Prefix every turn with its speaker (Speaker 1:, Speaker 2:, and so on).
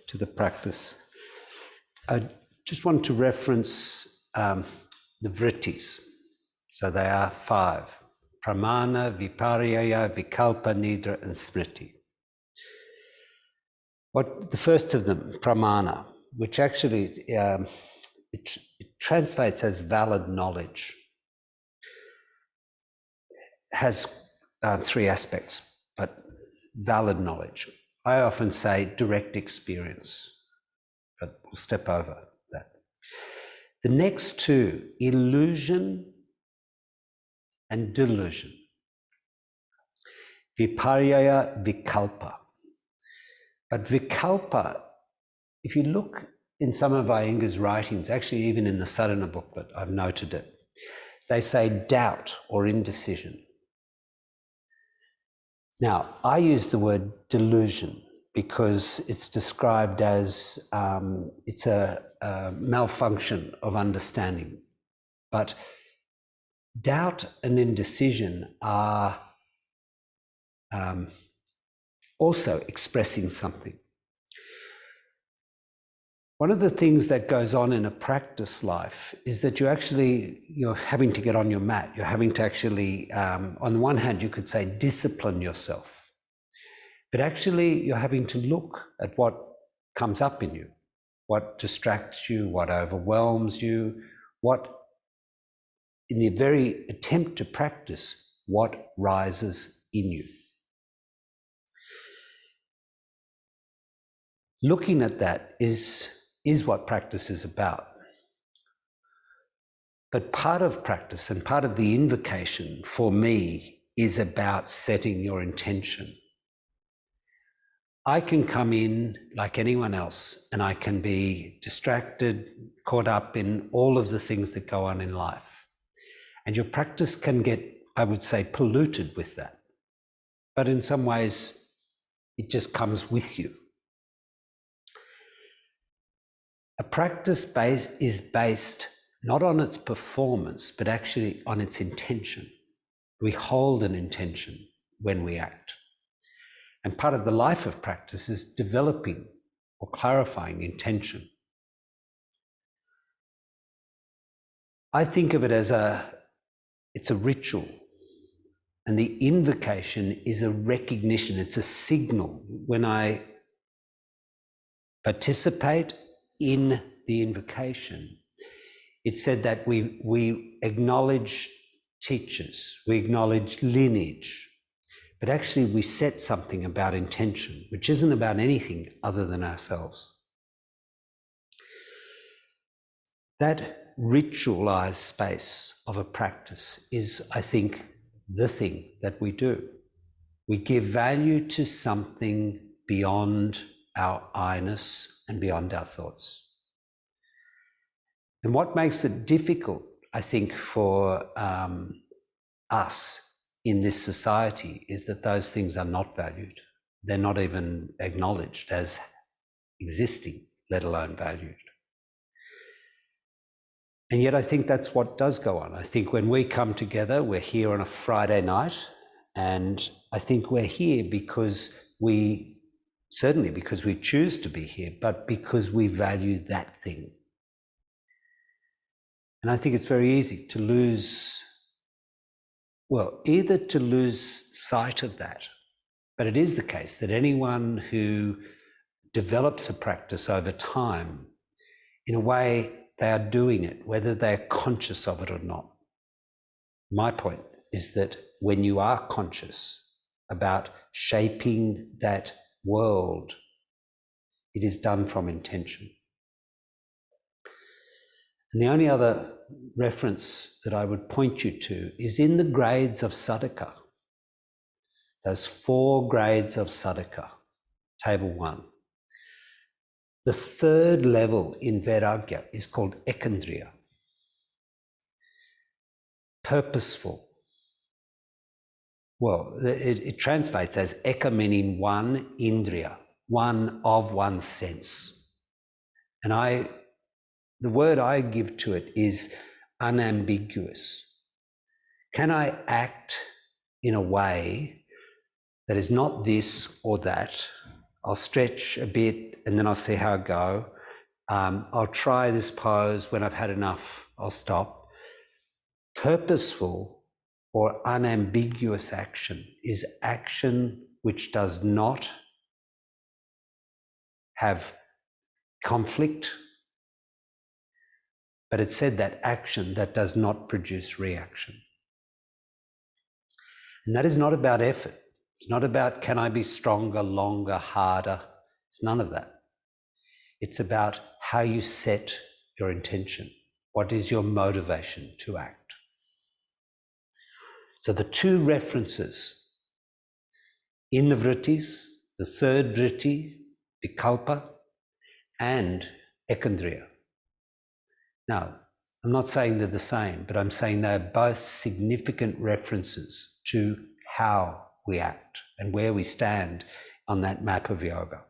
Speaker 1: to the practice, I just want to reference the vrittis. So they are 5: pramana, viparya, vikalpa, nidra, and smriti. What the first of them, pramana, which actually it translates as valid knowledge, has 3 aspects, but valid knowledge. I often say direct experience, but we'll step over that. The next 2, illusion and delusion. Viparya, vikalpa. But vikalpa, if you look in some of Iyengar's writings, actually even in the sadhana booklet, I've noted it, they say doubt or indecision. Now, I use the word delusion because it's described as it's a malfunction of understanding. But doubt and indecision are also expressing something. One of the things that goes on in a practice life is that you're having to get on your mat. You're having to actually, on the one hand, you could say discipline yourself, but actually you're having to look at what comes up in you, what distracts you, what overwhelms you, what, in the very attempt to practice, what rises in you. Looking at that is what practice is about. But part of practice and part of the invocation for me is about setting your intention. I can come in like anyone else and I can be distracted, caught up in all of the things that go on in life. And your practice can get, I would say, polluted with that. But in some ways, it just comes with you. A practice is based not on its performance, but actually on its intention. We hold an intention when we act. And part of the life of practice is developing or clarifying intention. I think of it as it's a ritual. And the invocation is a recognition, it's a signal. When I participate in the invocation, it said that we acknowledge teachers, we acknowledge lineage, but actually we set something about intention, which isn't about anything other than ourselves. That ritualized space of a practice is, I think, the thing that we do. We give value to something beyond our I-ness and beyond our thoughts. And what makes it difficult, I think, for us in this society is that those things are not valued. They're not even acknowledged as existing, let alone valued. And yet I think that's what does go on. I think when we come together, we're here on a Friday night, and I think we're here because certainly because we choose to be here, but because we value that thing. And I think it's very easy to lose, either to lose sight of that, but it is the case that anyone who develops a practice over time, in a way, they are doing it, whether they're conscious of it or not. My point is that when you are conscious about shaping that world, it is done from intention. And the only other reference that I would point you to is in the Grades of Sadhaka. Those 4 grades of Sadhaka, table 1. The 3rd level in Vairagya is called Ekendriya. Purposeful. Well, it translates as Eka, meaning one, Indriya, one of one sense. And the word I give to it is unambiguous. Can I act in a way that is not this or that? I'll stretch a bit and then I'll see how I go. I'll try this pose. When I've had enough, I'll stop. Purposeful or unambiguous action is action which does not have conflict, but it said that action that does not produce reaction. And that is not about effort. It's not about can I be stronger, longer, harder. It's none of that. It's about how you set your intention. What is your motivation to act? So the two references in the vrittis, the third vritti, Vikalpa, and Ekendriya. Now, I'm not saying they're the same, but I'm saying they're both significant references to how we act and where we stand on that map of yoga.